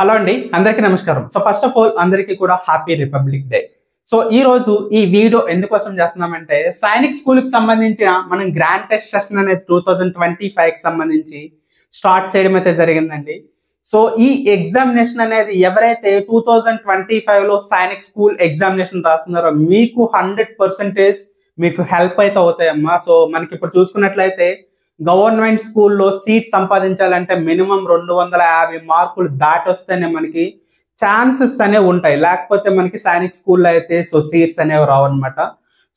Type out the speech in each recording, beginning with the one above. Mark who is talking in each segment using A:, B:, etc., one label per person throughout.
A: Hello అండి, అందరికీ నమస్కారం. సో ఫస్ట్ ఆఫ్ ఆల్ అందరికీ కూడా హ్యాపీ రిపబ్లిక్ డే. సో ఈ రోజు ఈ వీడియో ఎందుకోసం చేస్తున్నామంటే సైనిక్ స్కూల్ కి సంబంధించిన మనం గ్రాండ్ టెస్ట్ సెషన్ అనేది 2025 కి సంబంధించి స్టార్ట్ చేయడం అయితే జరిగిందండి. సో ఈ ఎగ్జామినేషన్ అనేది ఎవరైతే 2025 లో సైనిక్ స్కూల్ ఎగ్జామినేషన్ రాస్తున్నారో మీకు 100% మీకు హెల్ప్ అయితే అవుతాయమ్మా. సో మనకి ఇప్పుడు చూసుకున్నట్లయితే గవర్నమెంట్ స్కూల్లో సీట్ సంపాదించాలంటే మినిమం 250 మార్కులు దాటొస్తేనే మనకి ఛాన్సెస్ అనేవి ఉంటాయి. లేకపోతే మనకి సైనిక్ స్కూల్లో అయితే సో సీట్స్ అనేవి రావన్నమాట.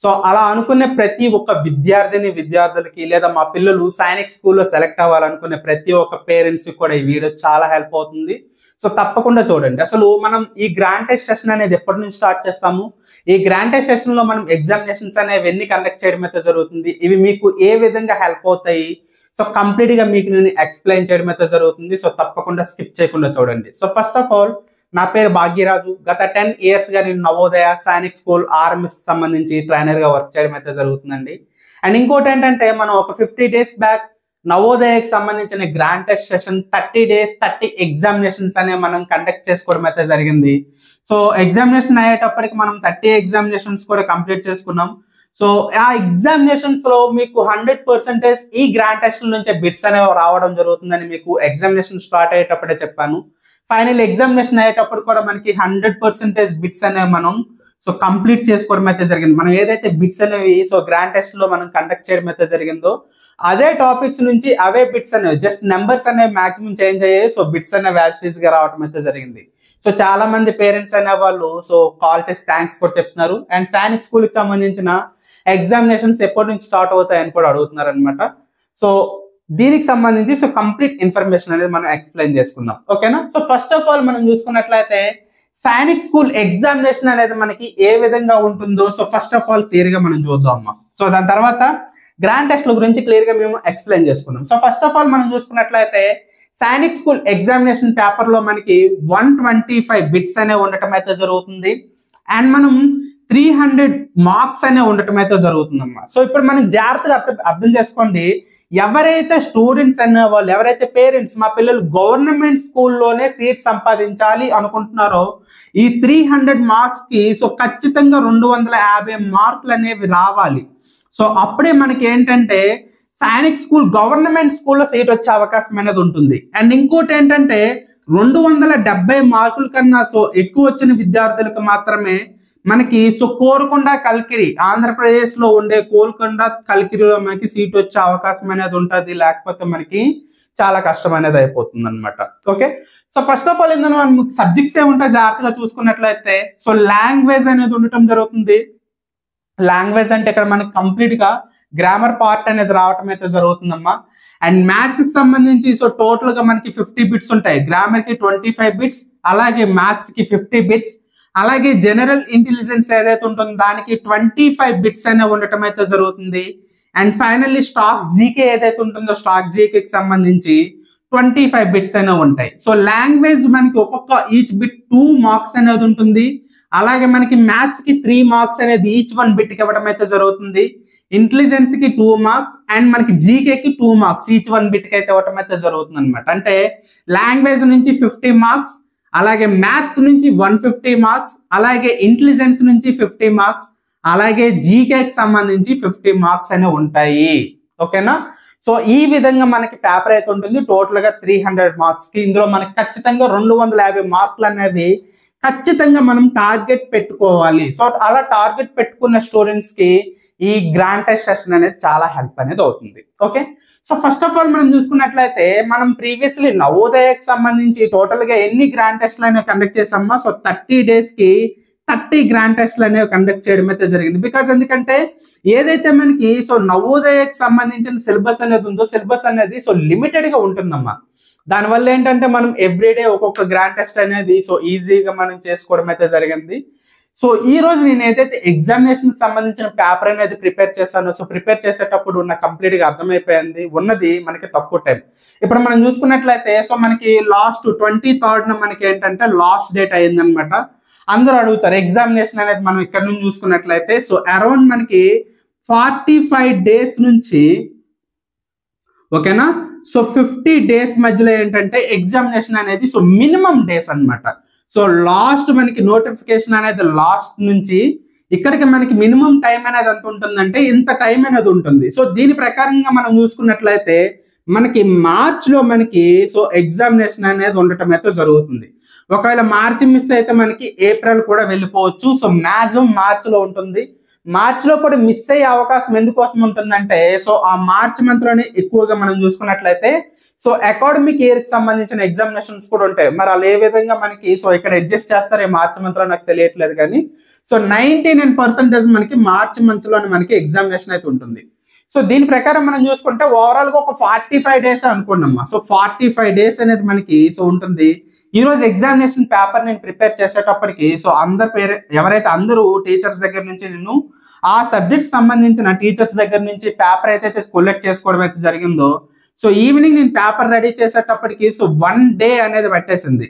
A: సో అలా అనుకునే ప్రతి ఒక్క విద్యార్థులకి లేదా మా పిల్లలు సైనిక్ స్కూల్లో సెలెక్ట్ అవ్వాలనుకునే ప్రతి ఒక్క పేరెంట్స్ కూడా ఈ వీడియో చాలా హెల్ప్ అవుతుంది. సో తప్పకుండా చూడండి. అసలు మనం ఈ గ్రాండ్ టెస్ట్ సెషన్ అనేది ఎప్పటి నుంచి స్టార్ట్ చేస్తాము, ఈ గ్రాండ్ టెస్ట్ సెషన్ లో మనం ఎగ్జామినేషన్స్ అనేవి ఎన్ని కండక్ట్ చేయడం అయితే జరుగుతుంది, ఇవి మీకు ఏ విధంగా హెల్ప్ అవుతాయి, సో కంప్లీట్ గా మీకు నేను ఎక్స్ప్లెయిన్ చేయడం అయితే జరుగుతుంది. సో తప్పకుండా స్కిప్ చేయకుండా చూడండి. సో ఫస్ట్ ఆఫ్ ఆల్ నా పేరు భాగ్యరాజు. గత 10 years గా నేను నవోదయ సైనిక్ స్కూల్ ఆర్ఎంఎస్ కి సంబంధించి ట్రైనర్ గా వర్క్ చేయడం అయితే జరుగుతుందండి. అండ్ ఇంకోటి ఏంటంటే మనం ఒక 50 days బ్యాక్ నవోదయకి సంబంధించిన grand test session 30 days 30 examinations అనే మనం కండక్ట్ చేసుకోవడం అయితే జరిగింది. సో ఎగ్జామినేషన్ అయ్యేటప్పటికి మనం 30 ఎగ్జామినేషన్స్ కూడా కంప్లీట్ చేసుకున్నాం. సో ఆ ఎగ్జామినేషన్స్ లో మీకు 100% ఈ గ్రాండ్ టెస్ట్ నుంచే బిట్స్ అనేవి రావడం జరుగుతుందని మీకు ఎగ్జామినేషన్ స్టార్ట్ అయ్యేటప్పుడే చెప్పాను. ఫైనల్ ఎగ్జామినేషన్ అయ్యేటప్పుడు కూడా మనకి 100% బిట్స్ అనేవి మనం సో కంప్లీట్ చేసుకోవడం అయితే జరిగింది. మనం ఏదైతే బిట్స్ అనేవి సో గ్రాండ్ టెస్ట్ లో మనం కండక్ట్ చేయడం అయితే జరిగిందో అదే టాపిక్స్ నుంచి అవే బిట్స్ అనేవి జస్ట్ నెంబర్స్ అనేవి మాక్సిమం చేంజ్ అయ్యాయి. సో బిట్స్ అనేవి యాజిటీస్ గా రావడం అయితే జరిగింది. సో చాలా మంది పేరెంట్స్ అనే వాళ్ళు సో కాల్ చేసి థ్యాంక్స్ కూడా చెప్తున్నారు. అండ్ సైనిక్ స్కూల్ కి సంబంధించిన ఎగ్జామినేషన్స్ ఎప్పటి నుంచి స్టార్ట్ అవుతాయని కూడా అడుగుతున్నారు అనమాట. సో దీనికి సంబంధించి సో కంప్లీట్ ఇన్ఫర్మేషన్ అనేది మనం ఎక్స్ప్లెయిన్ చేసుకుందాం, ఓకేనా. సో ఫస్ట్ ఆఫ్ ఆల్ మనం చూసుకున్నట్లయితే సైనిక్ స్కూల్ ఎగ్జామినేషన్ అనేది మనకి ఏ విధంగా ఉంటుందో so first of all clear గా మనం చూద్దాం అమ్మా. సో దాని తర్వాత గ్రాండ్ టెస్ట్ గురించి క్లియర్ గా మేము ఎక్స్ప్లెయిన్ చేసుకుందాం. సో ఫస్ట్ ఆఫ్ ఆల్ మనం చూసుకున్నట్లయితే సైనిక్ స్కూల్ ఎగ్జామినేషన్ పేపర్ లో మనకి 125 బిట్స్ అనేవి ఉండటం అయితే జరుగుతుంది. అండ్ మనం 300 మార్క్స్ అనేవి ఉండటం అయితే జరుగుతుందమ్మా. సో ఇప్పుడు మనం జాగ్రత్తగా అర్థం చేసుకోండి. ఎవరైతే స్టూడెంట్స్ అనే వాళ్ళు, ఎవరైతే పేరెంట్స్ మా పిల్లలు గవర్నమెంట్ స్కూల్లోనే సీట్ సంపాదించాలి అనుకుంటున్నారో ఈ 300 మార్క్స్ కి సో ఖచ్చితంగా 250 మార్కులు అనేవి రావాలి. సో అప్పుడే మనకి ఏంటంటే సైనిక్ స్కూల్ గవర్నమెంట్ స్కూల్లో సీట్ వచ్చే అవకాశం అనేది ఉంటుంది. అండ్ ఇంకోటి ఏంటంటే 270 మార్కుల కన్నా సో ఎక్కువ వచ్చిన విద్యార్థులకు మాత్రమే మనకి సో కోరుకొండ కల్కిరి ఆంధ్రప్రదేశ్ లో ఉండే కోల్కొండ కల్కిరిలో మనకి సీట్ వచ్చే అవకాశం అనేది ఉంటుంది. లేకపోతే మనకి చాలా కష్టం అనేది అయిపోతుంది అనమాట. Okay, so first of all ఏంటంటే మనం సబ్జెక్ట్స్ ఏముంటాయి జాగ్రత్తగా చూసుకున్నట్లయితే సో లాంగ్వేజ్ అనేది ఉండటం జరుగుతుంది. లాంగ్వేజ్ అంటే ఇక్కడ మనకి కంప్లీట్ గా గ్రామర్ పార్ట్ అనేది రావటం అయితే జరుగుతుందమ్మా. అండ్ మ్యాథ్స్ కి సంబంధించి సో టోటల్ గా మనకి 50 బిట్స్ ఉంటాయి. గ్రామర్ కి 25 బిట్స్, అలాగే మ్యాథ్స్ కి 50 బిట్స్, అలాగే జనరల్ ఇంటెలిజెన్స్ ఏదైతే ఉంటుందో దానికి 25 బిట్స్ అనేవి ఉండటం అయితే జరుగుతుంది. అండ్ ఫైనల్లీ స్టాక్ జీకే ఏదైతే ఉంటుందో స్టాక్ జీకే కి సంబంధించి 25 బిట్స్ అనేవి ఉంటాయి. సో లాంగ్వేజ్ మనకి ఒక్కొక్క ఈచ్ బిట్ 2 మార్క్స్ అనేది ఉంటుంది. అలాగే మనకి మ్యాథ్స్ కి 3 మార్క్స్ అనేది ఈచ్ 1 బిట్ కి ఇవ్వడం అయితే జరుగుతుంది. ఇంటెలిజెన్స్ కి 2 మార్క్స్ అండ్ మనకి జీకే కి 2 మార్క్స్ ఈచ్ 1 బిట్ కి అయితే ఇవ్వడం అయితే జరుగుతుంది అనమాట. అంటే లాంగ్వేజ్ నుంచి 50 మార్క్స్, అలాగే మ్యాథ్స్ నుంచి 150 మార్క్స్, అలాగే ఇంటెలిజెన్స్ నుంచి 50 మార్క్స్, అలాగే జీకేకి సంబంధించి 50 మార్క్స్ అనేవి ఉంటాయి. ఓకేనా. సో ఈ విధంగా మనకి పేపర్ అయితే ఉంటుంది. టోటల్ గా 300 మార్క్స్ కి ఇందులో మనకి ఖచ్చితంగా 250 మార్కులు అనేవి ఖచ్చితంగా మనం టార్గెట్ పెట్టుకోవాలి. సో అలా టార్గెట్ పెట్టుకున్న స్టూడెంట్స్ కి ఈ గ్రాండ్ టెస్ట్ సెషన్ అనేది చాలా హెల్ప్ అనేది అవుతుంది. Okay, so first of all మనం చూసుకున్నట్లయితే మనం ప్రీవియస్లీ నవోదయకి సంబంధించి టోటల్ గా ఎన్ని గ్రాండ్ టెస్ట్లు అనేవి కండక్ట్ చేసామా. సో 30 days కి 30 గ్రాండ్ టెస్ట్లు అనేవి కండక్ట్ చేయడం అయితే జరిగింది. బికాస్ ఎందుకంటే ఏదైతే మనకి సో నవోదయకి సంబంధించిన సిలబస్ అనేది ఉందో సిలబస్ అనేది సో లిమిటెడ్ గా ఉంటుందమ్మా. దానివల్ల ఏంటంటే మనం ఎవ్రీడే ఒక్కొక్క గ్రాండ్ టెస్ట్ అనేది సో ఈజీగా మనం చేసుకోవడం అయితే జరిగింది. సో ఈ రోజు నేను ఏదైతే ఎగ్జామినేషన్ సంబంధించిన పేపర్ అనేది ప్రిపేర్ చేశానో సో ప్రిపేర్ చేసేటప్పుడు నాకు కంప్లీట్ గా అర్థమైపోయింది. ఉన్నది మనకి తక్కువ టైం. ఇప్పుడు మనం చూసుకున్నట్లయితే సో మనకి లాస్ట్ 23rd మనకి ఏంటంటే లాస్ట్ డేట్ అయిందనమాట. అందరూ అడుగుతారు ఎగ్జామినేషన్ అనేది మనం ఇక్కడ నుంచి చూసుకున్నట్లయితే సో అరౌండ్ మనకి 45 days నుంచి, ఓకేనా, సో 50 days మధ్యలో ఏంటంటే ఎగ్జామినేషన్ అనేది సో మినిమం డేస్ అన్నమాట. సో లాస్ట్ మనకి నోటిఫికేషన్ అనేది లాస్ట్ నుంచి ఇక్కడికి మనకి మినిమం టైం అనేది ఎంత ఉంటుందంటే ఇంత టైం అనేది ఉంటుంది. సో దీని ప్రకారంగా మనం చూసుకున్నట్లయితే మనకి మార్చ్లో మనకి సో ఎగ్జామినేషన్ అనేది ఉండటం అయితే జరుగుతుంది. ఒకవేళ మార్చి మిస్ అయితే మనకి ఏప్రిల్ కూడా వెళ్ళిపోవచ్చు. సో మ్యాక్సిమం మార్చిలో ఉంటుంది. మార్చిలో కూడా మిస్ అయ్యే అవకాశం ఎందుకోసం ఉంటుందంటే సో ఆ మార్చ్ మంత్ లోనే ఎక్కువగా మనం చూసుకున్నట్లయితే సో అకాడమిక్ ఇయర్ కి సంబంధించిన ఎగ్జామినేషన్స్ కూడా ఉంటాయి. మరి అలా ఏ విధంగా మనకి సో ఇక్కడ అడ్జస్ట్ చేస్తారు ఈ మార్చ్ మంత్ లో నాకు తెలియట్లేదు కానీ సో 99% మనకి మార్చ్ మంత్ లోనే మనకి ఎగ్జామినేషన్ అయితే ఉంటుంది. సో దీని ప్రకారం మనం చూసుకుంటే ఓవరాల్ గా ఒక 45 days అనుకున్నామ్మా. సో 45 days అనేది మనకి సో ఉంటుంది. ఈ రోజు ఎగ్జామినేషన్ పేపర్ నేను ప్రిపేర్ చేసేటప్పటికి సో ఎవరైతే అందరూ టీచర్స్ దగ్గర నుంచి నేను ఆ సబ్జెక్ట్ సంబంధించిన టీచర్స్ దగ్గర నుంచి పేపర్ అయితే కొలెక్ట్ చేసుకోవడం అయితే జరిగిందో సో ఈవినింగ్ నేను పేపర్ రెడీ చేసేటప్పటికి సో 1 day అనేది పట్టేసింది.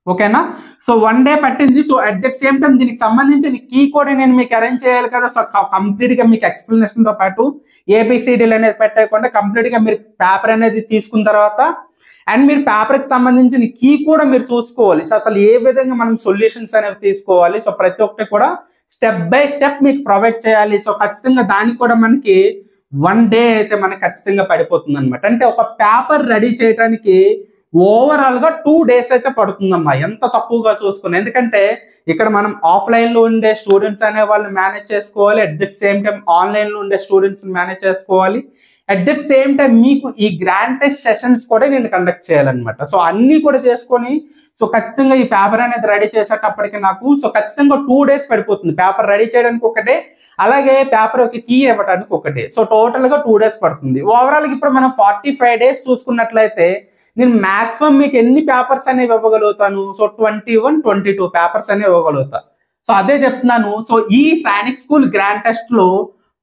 A: ఓకేనా? సో 1 day పట్టింది. So at the same time దీనికి సంబంధించిన కీ కూడా నేను మీకు అరేంజ్ చేయాలి కదా. సో కంప్లీట్ గా మీకు ఎక్స్ప్లెనేషన్ తో పాటు ఏబిసిడీలు అనేది పెట్టకుండా కంప్లీట్ గా మీరు పేపర్ అనేది తీసుకున్న తర్వాత అండ్ మీరు పేపర్ కి సంబంధించిన కీ కూడా మీరు చూసుకోవాలి. సో అసలు ఏ విధంగా మనం సొల్యూషన్స్ అనేవి తీసుకోవాలి. సో ప్రతి ఒక్కటి కూడా స్టెప్ బై స్టెప్ మీకు ప్రొవైడ్ చేయాలి. సో ఖచ్చితంగా దానికి కూడా మనకి 1 day అయితే మనకి ఖచ్చితంగా పడిపోతుంది అనమాట. అంటే ఒక పేపర్ రెడీ చేయడానికి ఓవరాల్ గా 2 days అయితే పడుతుందమ్మా, ఎంత తక్కువగా చూసుకుని. ఎందుకంటే ఇక్కడ మనం ఆఫ్లైన్ లో ఉండే స్టూడెంట్స్ అనే వాళ్ళు మేనేజ్ చేసుకోవాలి, at the same time online లో ఉండే స్టూడెంట్స్ మేనేజ్ చేసుకోవాలి, అట్ ద సేమ్ టైం మీకు ఈ గ్రాండ్ టెస్ట్ సెషన్స్ కూడా నేను కండక్ట్ చేయాలన్నమాట. సో అన్ని కూడా చేసుకొని సో ఖచ్చితంగా ఈ పేపర్ అనేది రెడీ చేసేటప్పటికి నాకు సో ఖచ్చితంగా 2 days పడిపోతుంది. పేపర్ రెడీ చేయడానికి ఒకటే, అలాగే పేపర్ ఒక కీ ఇవ్వడానికి ఒకటే. సో టోటల్ గా 2 days పడుతుంది. ఓవరాల్ ఇప్పుడు మనం 45 days చూసుకున్నట్లయితే నేను మాక్సిమం మీకు ఎన్ని పేపర్స్ అనేవి ఇవ్వగలుగుతాను? సో 21, 22 పేపర్స్ అనేవి ఇవ్వగలుగుతా. సో అదే చెప్తున్నాను. సో ఈ సైనిక్ స్కూల్ గ్రాండ్ టెస్ట్ లో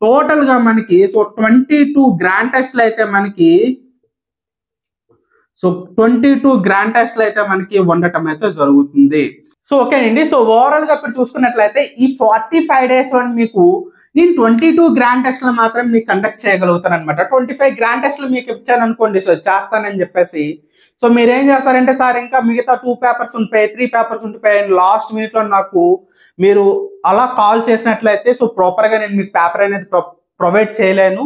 A: టోటల్ గా మనకి సో 22 గ్రాండ్ టెస్ట్లు అయితే మనకి సో 22 గ్రాండ్ టెస్ట్లు అయితే మనకి ఉండటం అయితే జరుగుతుంది. సో ఓకేనండి. సో ఓవరాల్ గా ఇప్పుడు చూసుకున్నట్లయితే ఈ 45 days లో మీకు నేను 22 గ్రాండ్ టెస్ట్లు మాత్రం మీకు కండక్ట్ చేయగలుగుతాను అనమాట. 25 గ్రాండ్ టెస్ట్లు మీకు ఇచ్చాను అనుకోండి సో చేస్తానని చెప్పేసి సో మీరు ఏం చేస్తారంటే సార్ ఇంకా మిగతా 2 పేపర్స్ ఉంటాయి, 3 పేపర్స్ ఉంటాయి, లాస్ట్ మినిట్ లో నాకు మీరు అలా కాల్ చేసినట్లయితే సో ప్రాపర్ గా నేను మీకు పేపర్ అనేది ప్రొవైడ్ చేయలేను.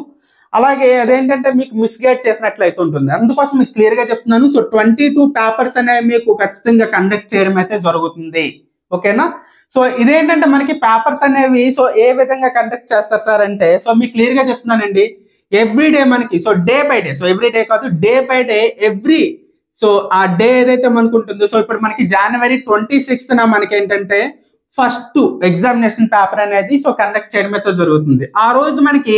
A: అలాగే అదేంటంటే మీకు మిస్గైడ్ చేసినట్లయితే ఉంటుంది. అందుకోసం మీకు క్లియర్ గా చెప్తున్నాను. సో 22 పేపర్స్ అనేవి మీకు ఖచ్చితంగా కండక్ట్ చేయడం అయితే జరుగుతుంది. ఓకేనా? సో ఇదేంటంటే మనకి పేపర్స్ అనేవి సో ఏ విధంగా కండక్ట్ చేస్తారు సార్ అంటే సో మీకు క్లియర్ గా చెప్తున్నానండి. ఎవ్రీ డే మనకి so day by day, so every day కాదు day by day every so ఆ డే ఏదైతే మనకు ఉంటుందో సో ఇప్పుడు మనకి January 26th మనకి ఏంటంటే ఫస్ట్ ఎగ్జామినేషన్ పేపర్ అనేది సో కండక్ట్ చేయడం అయితే జరుగుతుంది. ఆ రోజు మనకి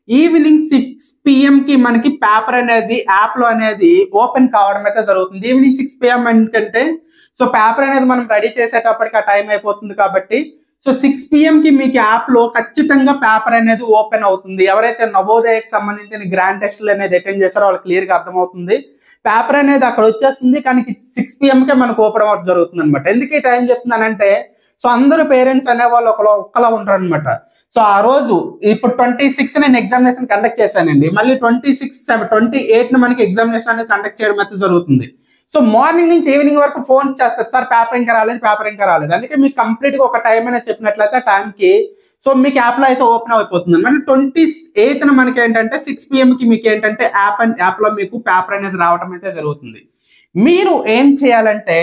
A: ఈవినింగ్ 6 PM కి మనకి పేపర్ అనేది యాప్ లో అనేది ఓపెన్ కావడం అయితే జరుగుతుంది. ఈవినింగ్ 6 PM ఎందుకంటే సో పేపర్ అనేది మనం రెడీ చేసేటప్పటికి ఆ టైం అయిపోతుంది కాబట్టి సో 6 PM కి మీకు యాప్ లో ఖచ్చితంగా పేపర్ అనేది ఓపెన్ అవుతుంది. ఎవరైతే నవోదయకి సంబంధించిన గ్రాండ్ టెస్ట్లు అనేది అటెండ్ చేస్తారో వాళ్ళకి క్లియర్ గా అర్థమవుతుంది. పేపర్ అనేది అక్కడ వచ్చేస్తుంది కానీ 6 PM కే మనకు ఓపెన్ అవ్వడం జరుగుతుంది అనమాట. ఎందుకు ఈ టైం చెప్తున్నానంటే సో అందరూ పేరెంట్స్ అనే వాళ్ళు ఒక్కలా ఉంటారు అనమాట. సో ఆ రోజు ఇప్పుడు 26 నేను ఎగ్జామినేషన్ కండక్ట్ చేశానండి. మళ్ళీ 28 మనకి ఎగ్జామినేషన్ అనేది కండక్ట్ చేయడం అయితే జరుగుతుంది. సో మార్నింగ్ నుంచి ఈవినింగ్ వరకు ఫోన్స్ చేస్తారు, సార్ పేపర్ ఇంకా రాలేదు. అందుకే మీకు కంప్లీట్ గా ఒక టైం అనేది చెప్పినట్లయితే టైంకి సో మీకు యాప్ లో అయితే ఓపెన్ అయిపోతుంది. మళ్ళీ 28th మనకి ఏంటంటే 6 PM కి మీకు ఏంటంటే యాప్ లో మీకు పేపర్ అనేది రావడం అయితే జరుగుతుంది. మీరు ఏం చేయాలంటే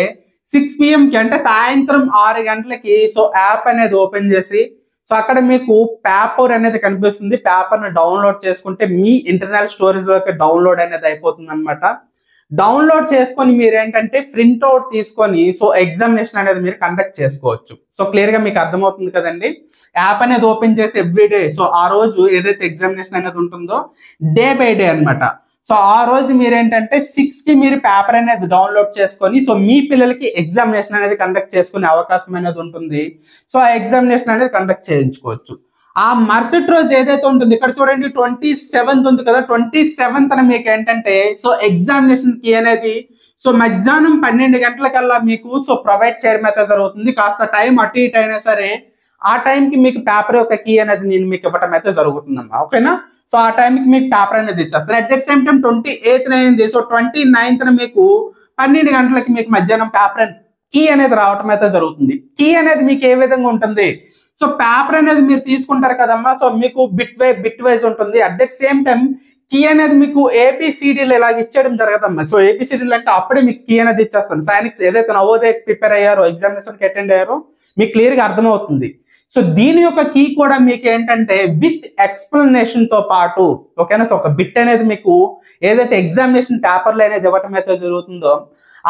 A: 6 PM కి అంటే సాయంత్రం 6 గంటలకి సో యాప్ అనేది ఓపెన్ చేసి సో అక్కడ మీకు పేపర్ అనేది కనిపిస్తుంది. పేపర్ ని డౌన్లోడ్ చేసుకుంటే మీ ఇంటర్నల్ స్టోరేజ్ వరకు డౌన్లోడ్ అనేది అయిపోతుంది అనమాట. డౌన్లోడ్ చేసుకొని మీరు ఏంటంటే ప్రింట్ అవుట్ తీసుకొని సో ఎగ్జామినేషన్ అనేది మీరు కండక్ట్ చేసుకోవచ్చు. సో క్లియర్ గా మీకు అర్థమవుతుంది కదండి. యాప్ అనేది ఓపెన్ చేసి ఎవ్రీడే సో ఆ రోజు ఏదైతే ఎగ్జామినేషన్ అనేది ఉంటుందో డే బై డే అనమాట. సో ఆ రోజు మీరేంటంటే 6 కి మీరు పేపర్ అనేది డౌన్లోడ్ చేసుకొని సో మీ పిల్లలకి ఎగ్జామినేషన్ అనేది కండక్ట్ చేసుకునే అవకాశం అనేది ఉంటుంది. సో ఆ ఎగ్జామినేషన్ అనేది కండక్ట్ చేయించుకోవచ్చు. ఆ మరుసటి రోజు ఏదైతే ఉంటుంది ఇక్కడ చూడండి 27th ఉంది కదా, 27th మీకు ఏంటంటే సో ఎగ్జామినేషన్ కి అనేది సో మధ్యాహ్నం 12 గంటలకల్లా మీకు సో ప్రొవైడ్ చేయడం అయితే జరుగుతుంది. కాస్త టైం అటు ఇటు అయినా సరే ఆ టైంకి మీకు పేపర్ యొక్క కీ అనేది నేను మీకు ఇవ్వటం అయితే జరుగుతుందమ్మా. ఓకేనా? సో ఆ టైంకి మీకు పేపర్ అనేది ఇచ్చేస్తారు. At the same time 28th అయింది. సో 29th మీకు 12 గంటలకి మీకు మధ్యాహ్నం పేపర్ కీ అనేది రావటం అయితే జరుగుతుంది. కీ అనేది మీకు ఏ విధంగా ఉంటుంది? సో పేపర్ అనేది మీరు తీసుకుంటారు కదమ్మా, సో మీకు బిట్ వైజ్ ఉంటుంది. At that same time key అనేది మీకు ఏబిసిడీలు ఇలాగ ఇచ్చేయడం జరగదమ్మా. సో ఏబిసిడీలు అంటే అప్పుడే మీకు కీ అనేది ఇచ్చేస్తాను. సైనిక్స్ ఏదైతే నవోదయ ప్రిపేర్ అయ్యారో, ఎగ్జామినేషన్కి అటెండ్ అయ్యారో మీకు క్లియర్గా అర్థమవుతుంది. సో దీని యొక్క కీ కూడా మీకు ఏంటంటే విత్ ఎక్స్ప్లెనేషన్ తో పాటు, ఓకేనా? సో ఒక బిట్ అనేది మీకు ఏదైతే ఎగ్జామినేషన్ పేపర్లు అనేది ఇవ్వటం అయితే జరుగుతుందో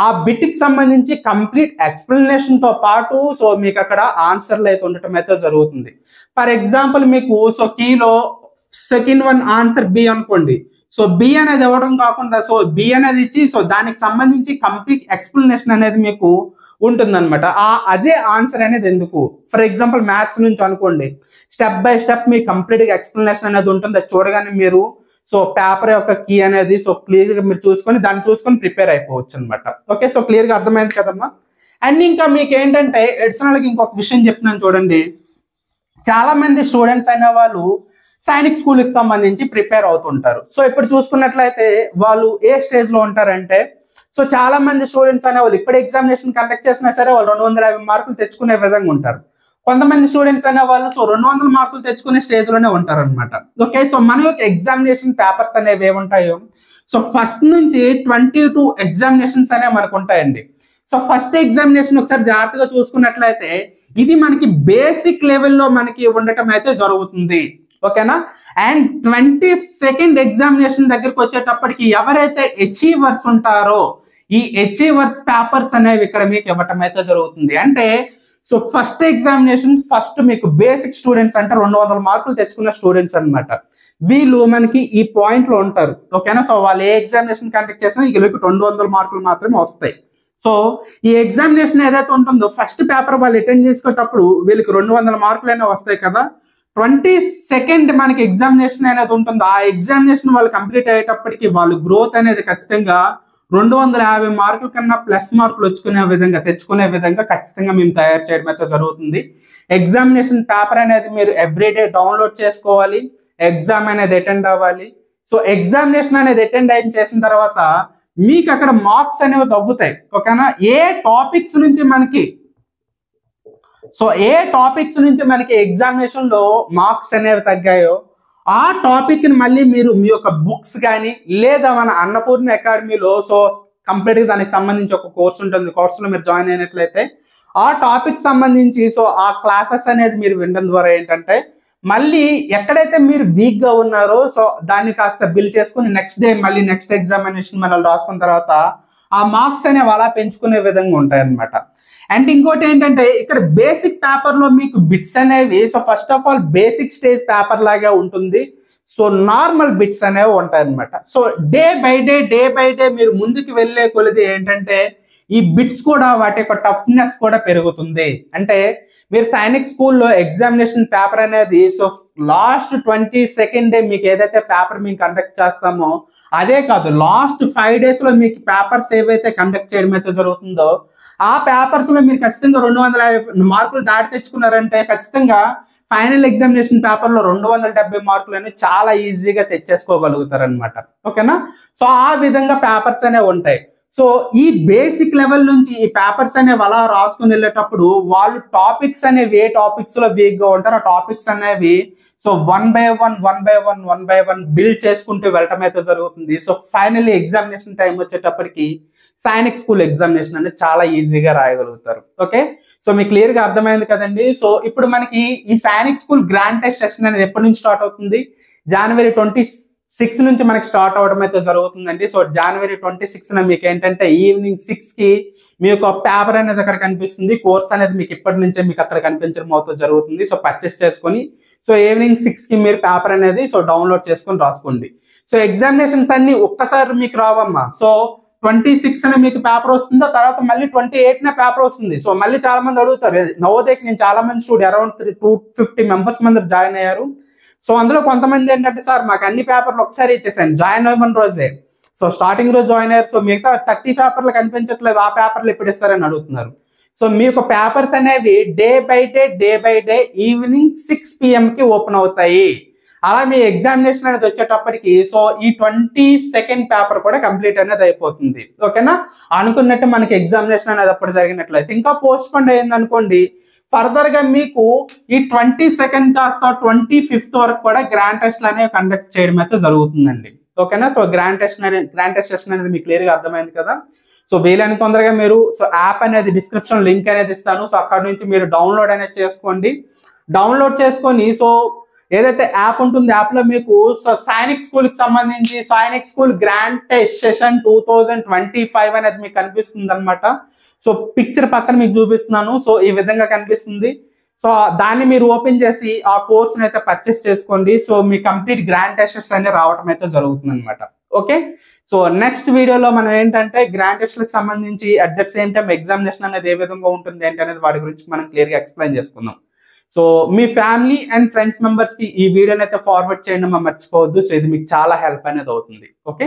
A: ఆ బిట్ కి సంబంధించి కంప్లీట్ ఎక్స్ప్లెనేషన్ తో పాటు సో మీకు అక్కడ ఆన్సర్లు అయితే ఉండటం అయితే జరుగుతుంది. ఫర్ ఎగ్జాంపుల్ మీకు సో కీలో సెకండ్ వన్ ఆన్సర్ బి అనుకోండి. సో బి అనేది ఇవ్వడం కాకుండా సో బి అనేది ఇచ్చి సో దానికి సంబంధించి కంప్లీట్ ఎక్స్ప్లెనేషన్ అనేది మీకు ఉంటుందన్నమాట. అదే ఆన్సర్ అనేది ఎందుకు? ఫర్ ఎగ్జాంపుల్ మ్యాథ్స్ నుంచి అనుకోండి, step by step me complete explanation అనేది ఉంటుంది. అది చూడగానే మీరు సో పేపర్ యొక్క కీ అనేది సో క్లియర్ గా మీరు చూసుకొని దాన్ని చూసుకొని ప్రిపేర్ అయిపోవచ్చు అనమాట. ఓకే, సో క్లియర్ గా అర్థమైంది కదమ్మా. అండ్ ఇంకా మీకు ఏంటంటే అడిషనల్ గా ఇంకొక విషయం చెప్తున్నాను చూడండి. చాలా మంది స్టూడెంట్స్ అయిన వాళ్ళు సైనిక్ స్కూల్ కి సంబంధించి ప్రిపేర్ అవుతుంటారు. సో ఇప్పుడు చూసుకున్నట్లయితే వాళ్ళు ఏ స్టేజ్ లో ఉంటారంటే, సో చాలా మంది స్టూడెంట్స్ అనే వాళ్ళు ఇప్పుడు ఎగ్జామినేషన్ కండక్ట్ చేసినా సరే వాళ్ళు 250 మార్కులు తెచ్చుకునే విధంగా ఉంటారు. కొంతమంది స్టూడెంట్స్ అనే వాళ్ళు సో 200 మార్కులు తెచ్చుకునే స్టేజ్ లోనే ఉంటారు అనమాట. ఓకే, సో మన యొక్క ఎగ్జామినేషన్ పేపర్స్ అనేవి ఏముంటాయో సో ఫస్ట్ నుంచి 22 ఎగ్జామినేషన్స్ అనేవి మనకు ఉంటాయండి. సో ఫస్ట్ ఎగ్జామినేషన్ ఒకసారి జాగ్రత్తగా చూసుకున్నట్లయితే ఇది మనకి బేసిక్ లెవెల్లో మనకి ఉండటం అయితే జరుగుతుంది. ఓకేనా? అండ్ 22nd ఎగ్జామినేషన్ దగ్గరికి వచ్చేటప్పటికి ఎవరైతే అచీవర్స్ ఉంటారో ఈ అచీవర్స్ పేపర్స్ అనేవి ఇక్కడ మీకు ఇవ్వటం అయితే జరుగుతుంది. అంటే సో ఫస్ట్ ఎగ్జామినేషన్ ఫస్ట్ మీకు బేసిక్ స్టూడెంట్స్ అంటే 200 మార్కులు తెచ్చుకున్న స్టూడెంట్స్ అనమాట. వీళ్ళు మనకి ఈ పాయింట్ లో ఉంటారు. ఓకేనా? సో వాళ్ళు ఏ ఎగ్జామినేషన్ కండక్ట్ చేసినా వీళ్ళకి 200 మార్కులు మాత్రమే వస్తాయి. సో ఈ ఎగ్జామినేషన్ ఏదైతే ఉంటుందో ఫస్ట్ పేపర్ వాళ్ళు అటెండ్ చేసుకునేటప్పుడు వీళ్ళకి 200 మార్కులు అయినా వస్తాయి కదా. 22nd మనకి ఎగ్జామినేషన్ అనేది ఉంటుందో ఆ ఎగ్జామినేషన్ వాళ్ళు కంప్లీట్ అయ్యేటప్పటికి వాళ్ళు గ్రోత్ అనేది ఖచ్చితంగా 250 మార్కుల కన్నా ప్లస్ మార్కులు తెచ్చుకునే విధంగా ఖచ్చితంగా మేము తయారు చేయడం అయితే జరుగుతుంది. ఎగ్జామినేషన్ పేపర్ అనేది మీరు ఎవ్రీడే డౌన్లోడ్ చేసుకోవాలి. ఎగ్జామ్ అనేది అటెండ్ అవ్వాలి. సో ఎగ్జామినేషన్ అనేది అటెండ్ అయిన చేసిన తర్వాత మీకు అక్కడ మార్క్స్ అనేవి తగ్గుతాయి. ఓకేనా? ఏ టాపిక్స్ నుంచి మనకి ఎగ్జామినేషన్ లో మార్క్స్ అనేవి తగ్గాయో ఆ టాపిక్ ని మళ్ళీ మీరు మీ యొక్క బుక్స్ కానీ లేదా మన అన్నపూర్ణ అకాడమీలో సో కంప్లీట్ గా దానికి సంబంధించి ఒక కోర్స్ ఉంటుంది. కోర్సులో మీరు జాయిన్ అయినట్లయితే ఆ టాపిక్ సంబంధించి సో ఆ క్లాసెస్ అనేది మీరు వినడం ద్వారా ఏంటంటే మళ్ళీ ఎక్కడైతే మీరు వీక్ గా ఉన్నారో సో దాన్ని కాస్త బిల్ చేసుకుని నెక్స్ట్ డే మళ్ళీ నెక్స్ట్ ఎగ్జామినేషన్ మనం రాసుకున్న తర్వాత ఆ మార్క్స్ అనేవి అలా పెంచుకునే విధంగా ఉంటాయి అన్నమాట. అండ్ ఇంకోటి ఏంటంటే ఇక్కడ బేసిక్ పేపర్ లో మీకు బిట్స్ అనేవి so first of all basic stage paper లాగా ఉంటుంది. సో నార్మల్ బిట్స్ అనేవి ఉంటాయి అనమాట. సో డే బై డే మీరు ముందుకు వెళ్ళే కొలిది ఏంటంటే ఈ బిట్స్ కూడా వాటి యొక్క టఫ్నెస్ కూడా పెరుగుతుంది. అంటే మీరు సైనిక్ స్కూల్లో ఎగ్జామినేషన్ పేపర్ అనేది సో లాస్ట్ 22nd డే మీకు ఏదైతే పేపర్ మేము కండక్ట్ చేస్తామో అదే కాదు లాస్ట్ 5 days లో మీకు పేపర్స్ ఏవైతే కండక్ట్ చేయడం అయితే జరుగుతుందో ఆ పేపర్స్ లో మీరు ఖచ్చితంగా 250 మార్కులు దాటి తెచ్చుకున్నారంటే ఖచ్చితంగా ఫైనల్ ఎగ్జామినేషన్ పేపర్ లో 270 మార్కులు అనేవి చాలా ఈజీగా తెచ్చేసుకోగలుగుతారు అనమాట. ఓకేనా? సో ఆ విధంగా పేపర్స్ అనేవి ఉంటాయి. సో ఈ బేసిక్ లెవెల్ నుంచి ఈ పేపర్స్ అనేవి అలా రాసుకుని వెళ్ళేటప్పుడు వాళ్ళు టాపిక్స్ అనేవి ఏ టాపిక్స్ లో వీక్ గా ఉంటారో ఆ టాపిక్స్ అనేవి so one by one build చేసుకుంటూ వెళ్ళటం అయితే జరుగుతుంది. సో ఫైనల్లీ ఎగ్జామినేషన్ టైం వచ్చేటప్పటికి సైనిక్ స్కూల్ ఎగ్జామినేషన్ అనేది చాలా ఈజీగా రాయగలుగుతారు. ఓకే, సో మీకు క్లియర్ గా అర్థమైంది కదండి. సో ఇప్పుడు మనకి ఈ Sainik school grand test session అనేది ఎప్పటి నుంచి స్టార్ట్ అవుతుంది? January 26 నుంచి మనకి స్టార్ట్ అవడం అయితే జరుగుతుందండి. సో January 26న మీకు ఏంటంటే ఈవినింగ్ 6 కి మీ యొక్క పేపర్ అనేది అక్కడ కనిపిస్తుంది. కోర్స్ అనేది మీకు ఇప్పటి నుంచే మీకు అక్కడ కనిపించడం అవుతుంది జరుగుతుంది. సో పర్చేస్ చేసుకొని సో ఈవినింగ్ 6 కి మీరు పేపర్ అనేది సో డౌన్లోడ్ చేసుకొని రాసుకోండి. సో ఎగ్జామినేషన్స్ అన్ని ఒక్కసారి మీకు రావమ్మా. సో 26న మీకు పేపర్ వస్తుందో తర్వాత మళ్ళీ 28న పేపర్ వస్తుంది. సో మళ్ళీ చాలా మంది అడుగుతారు నవోదయకి నేను చాలా మంది స్టూడెంట్ అరౌండ్ 250 మెంబర్స్ మంది జాయిన్ అయ్యారు. సో అందులో కొంతమంది ఏంటంటే సార్ మాకు అన్ని పేపర్లు ఒకసారి ఇచ్చేసాను జాయిన్ అవ్వని రోజే. సో స్టార్టింగ్ రోజు జాయిన్ అయ్యారు. సో మిగతా 30 పేపర్లు కనిపించట్లేదు ఆ పేపర్లు ఎప్పుడు ఇస్తారని అడుగుతున్నారు. సో మీ యొక్క పేపర్స్ అనేవి day by day evening 6 PM కి ఓపెన్ అవుతాయి. అలా మీ ఎగ్జామినేషన్ అనేది వచ్చేటప్పటికి సో ఈ 22nd పేపర్ కూడా కంప్లీట్ అనేది అయిపోతుంది. ఓకేనా, అనుకున్నట్టు మనకి ఎగ్జామినేషన్ అనేది అప్పుడు జరిగినట్లయితే ఇంకా పోస్ట్ పోన్ అయ్యింది అనుకోండి, ఫర్దర్ గా మీకు ఈ 22nd కాస్త 25th వరకు కూడా గ్రాండ్ టెస్ట్లు అనేవి కండక్ట్ చేయడం అయితే జరుగుతుందండి. ఓకేనా, సో గ్రాండ్ టెస్ట్ సెషన్ అనేది మీకు క్లియర్ గా అర్థమైంది కదా. సో వీలైన తొందరగా మీరు సో యాప్ అనేది డిస్క్రిప్షన్ లింక్ అనేది ఇస్తాను. సో అక్కడ నుంచి మీరు డౌన్లోడ్ అనేది చేసుకోండి. డౌన్లోడ్ చేసుకొని సో ఏదైతే యాప్ ఉంటుంది యాప్ లో మీకు సో సైనిక్ స్కూల్ కి సంబంధించి Sainik school grand test session 2025 అనేది మీకు కనిపిస్తుంది అనమాట. సో పిక్చర్ పక్కన మీకు చూపిస్తున్నాను. సో ఈ విధంగా కనిపిస్తుంది. సో దాన్ని మీరు ఓపెన్ చేసి ఆ కోర్స్ అయితే పర్చేస్ చేసుకోండి. సో మీ కంప్లీట్ గ్రాండ్ టెస్టెస్ అన్ని రావడం అయితే జరుగుతుంది అనమాట. ఓకే, సో నెక్స్ట్ వీడియోలో మనం ఏంటంటే గ్రాండ్ టెస్ట్లకు సంబంధించి at the same time examination అనేది ఏ విధంగా ఉంటుంది ఏంటి అనేది వాటి గురించి మనం క్లియర్ గా ఎక్స్ప్లెయిన్ చేసుకుందాం. So me family and friends members కి ఈ వీడియోని అయితే ఫార్వర్డ్ చేయడం మర్చిపోవద్దు. సో ఇది మీకు చాలా హెల్ప్ అనేది అవుతుంది. ఓకే.